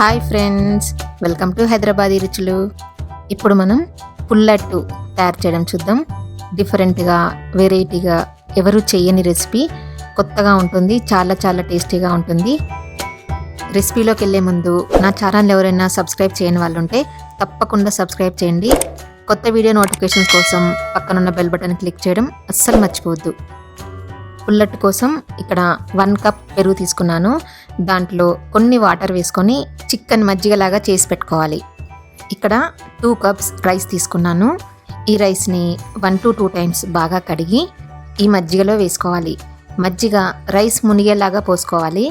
Hi friends, welcome to Hyderabadi రుచులు. ఇప్పుడు మనం పుల్లట్టు తయారు చేయడం చూద్దాం. డిఫరెంట్గా, వెరైటీగా, ఎవరు చేయని రెసిపీ, కొత్తగా ఉంటుంది, చాలా చాలా టేస్టీగా ఉంటుంది. రెసిపీలోకి వెళ్ళే ముందు నా ఛానల్ ఎవరైనా సబ్స్క్రైబ్ చేయని వాళ్ళు ఉంటే తప్పకుండా సబ్స్క్రైబ్ చేయండి. కొత్త వీడియో నోటిఫికేషన్స్ కోసం పక్కనున్న బెల్ బటన్ క్లిక్ చేయడం అస్సలు మర్చిపోవద్దు. పుల్లట్టు కోసం ఇక్కడ 1 కప్ పెరుగు తీసుకున్నాను. దాంట్లో కొన్ని వాటర్ వేసుకొని చికెన్ మజ్జిగలాగా చేసి పెట్టుకోవాలి. ఇక్కడ 2 కప్స్ రైస్ తీసుకున్నాను. ఈ రైస్ని 1 to 2 టైమ్స్ బాగా కడిగి ఈ మజ్జిగలో వేసుకోవాలి. మజ్జిగ రైస్ మునిగేలాగా పోసుకోవాలి.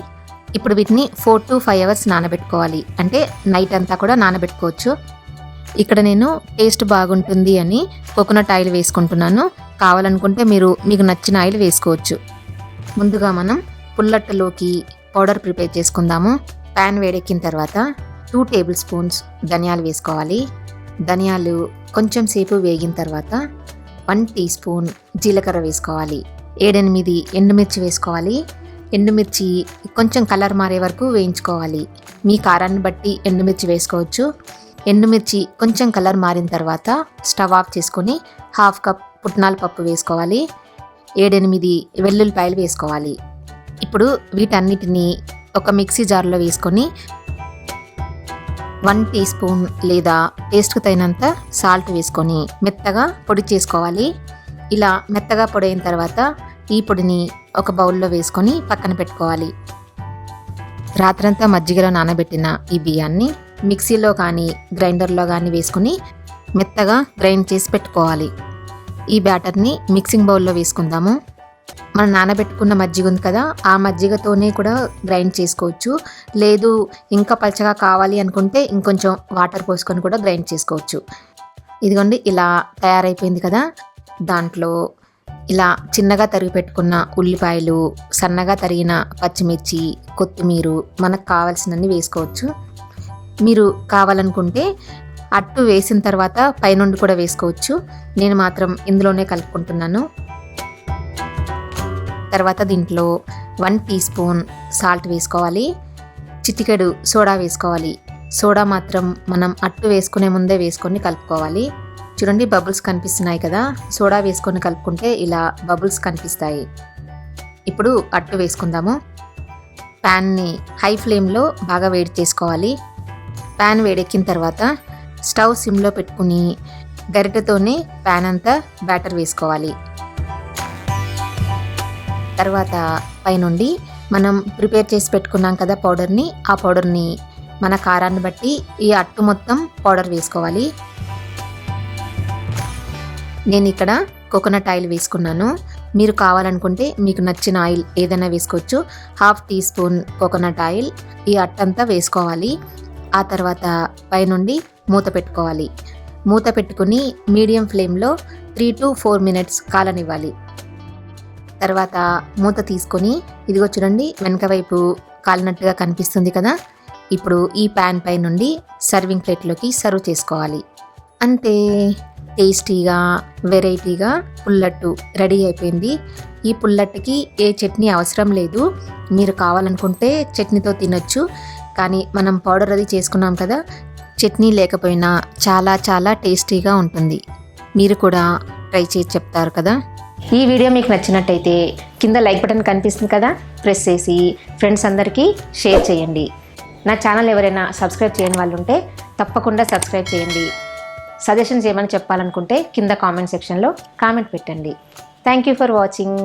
ఇప్పుడు వీటిని 4 to 5 అవర్స్ నానబెట్టుకోవాలి. అంటే నైట్ అంతా కూడా నానబెట్టుకోవచ్చు. ఇక్కడ నేను టేస్ట్ బాగుంటుంది అని కోకోనట్ ఆయిల్ వేసుకుంటున్నాను. కావాలనుకుంటే మీకు నచ్చిన ఆయిల్ వేసుకోవచ్చు. ముందుగా మనం పుల్లట్టులోకి పౌడర్ ప్రిపేర్ చేసుకుందాము. ప్యాన్ వేడెక్కిన తర్వాత 2 టేబుల్ స్పూన్స్ ధనియాలు వేసుకోవాలి. ధనియాలు కొంచెం సేపు వేగిన తర్వాత 1 టీ స్పూన్ జీలకర్ర వేసుకోవాలి. 7-8 ఎండుమిర్చి వేసుకోవాలి. ఎండుమిర్చి కొంచెం కలర్ మారే వరకు వేయించుకోవాలి. మీ కారాన్ని బట్టి ఎండుమిర్చి వేసుకోవచ్చు. ఎండుమిర్చి కొంచెం కలర్ మారిన తర్వాత స్టవ్ ఆఫ్ చేసుకొని 1/2 కప్ పుట్నాల పప్పు వేసుకోవాలి. 7-8 వెల్లుల్లిపాయలు వేసుకోవాలి. ఇప్పుడు వీటన్నిటిని ఒక మిక్సీ జార్లో వేసుకొని 1 టీ స్పూన్ లేదా టేస్ట్కి తగినంత సాల్ట్ వేసుకొని మెత్తగా పొడి చేసుకోవాలి. ఇలా మెత్తగా పొడి అయిన తర్వాత ఈ పొడిని ఒక బౌల్లో వేసుకొని పక్కన పెట్టుకోవాలి. రాత్రంతా మజ్జిగలో నానబెట్టిన ఈ బియ్యాన్ని మిక్సీలో కానీ గ్రైండర్లో కానీ వేసుకొని మెత్తగా గ్రైండ్ చేసి పెట్టుకోవాలి. ఈ బ్యాటర్ని మిక్సింగ్ బౌల్లో వేసుకుందాము. మనం నానబెట్టుకున్న మజ్జిగ ఉంది కదా, ఆ మజ్జిగతోనే కూడా గ్రైండ్ చేసుకోవచ్చు. లేదు ఇంకా పలచగా కావాలి అనుకుంటే ఇంకొంచెం వాటర్ పోసుకొని కూడా గ్రైండ్ చేసుకోవచ్చు. ఇదిగోండి, ఇలా తయారైపోయింది కదా. దాంట్లో ఇలా చిన్నగా తరిగి పెట్టుకున్న ఉల్లిపాయలు, సన్నగా తరిగిన పచ్చిమిర్చి, కొత్తిమీర మనకు కావాల్సినన్ని వేసుకోవచ్చు. మీరు కావాలనుకుంటే అట్టు వేసిన తర్వాత పైనుండి కూడా వేసుకోవచ్చు. నేను మాత్రం ఇందులోనే కలుపుకుంటున్నాను. తర్వాత దీంట్లో 1 టీ స్పూన్ సాల్ట్ వేసుకోవాలి. చిటికెడు సోడా వేసుకోవాలి. సోడా మాత్రం మనం అట్టు వేసుకునే ముందే వేసుకొని కలుపుకోవాలి. చూడండి, బబుల్స్ కనిపిస్తున్నాయి కదా. సోడా వేసుకొని కలుపుకుంటే ఇలా బబుల్స్ కనిపిస్తాయి. ఇప్పుడు అట్టు వేసుకుందాము. ప్యాన్ని హై ఫ్లేమ్లో బాగా వేడి చేసుకోవాలి. ప్యాన్ వేడెక్కిన తర్వాత స్టవ్ సిమ్లో పెట్టుకుని గరిటెతోనే ప్యాన్ అంతా బ్యాటర్ వేసుకోవాలి. తర్వాత పైనుండి మనం ప్రిపేర్ చేసి పెట్టుకున్నాం కదా పౌడర్ని, ఆ పౌడర్ని మన కారాన్ని బట్టి ఈ అట్టు మొత్తం పౌడర్ వేసుకోవాలి. నేను ఇక్కడ కోకోనట్ ఆయిల్ వేసుకున్నాను. మీరు కావాలనుకుంటే మీకు నచ్చిన ఆయిల్ ఏదైనా వేసుకోవచ్చు. 1/2 టీ స్పూన్ కోకోనట్ ఆయిల్ ఈ అట్టంతా వేసుకోవాలి. ఆ తర్వాత పైనుండి మూత పెట్టుకోవాలి. మూత పెట్టుకుని మీడియం ఫ్లేమ్లో 3 to 4 మినిట్స్ కాలనివ్వాలి. తర్వాత మూత తీసుకొని ఇదిగో చూడండి, వెనక వైపు కాలినట్టుగా కనిపిస్తుంది కదా. ఇప్పుడు ఈ ప్యాన్ పై నుండి సర్వింగ్ ప్లేట్లోకి సర్వ్ చేసుకోవాలి. అంతే, టేస్టీగా వెరైటీగా పుల్లట్టు రెడీ అయిపోయింది. ఈ పుల్లట్టుకి ఏ చట్నీ అవసరం లేదు. మీరు కావాలనుకుంటే చట్నీతో తినొచ్చు. కానీ మనం పౌడర్ అది చేసుకున్నాం కదా, చట్నీ లేకపోయినా చాలా చాలా టేస్టీగా ఉంటుంది. మీరు కూడా ట్రై చేసి చెప్తారు కదా. ఈ వీడియో మీకు నచ్చినట్టయితే కింద లైక్ బటన్ కనిపిస్తుంది కదా, ప్రెస్ చేసి ఫ్రెండ్స్ అందరికీ షేర్ చేయండి. నా ఛానల్ ఎవరైనా సబ్స్క్రైబ్ చేయని వాళ్ళు ఉంటే తప్పకుండా సబ్స్క్రైబ్ చేయండి. సజెషన్స్ ఏమైనా చెప్పాలనుకుంటే కింద కామెంట్ సెక్షన్లో కామెంట్ పెట్టండి. Thank you for watching.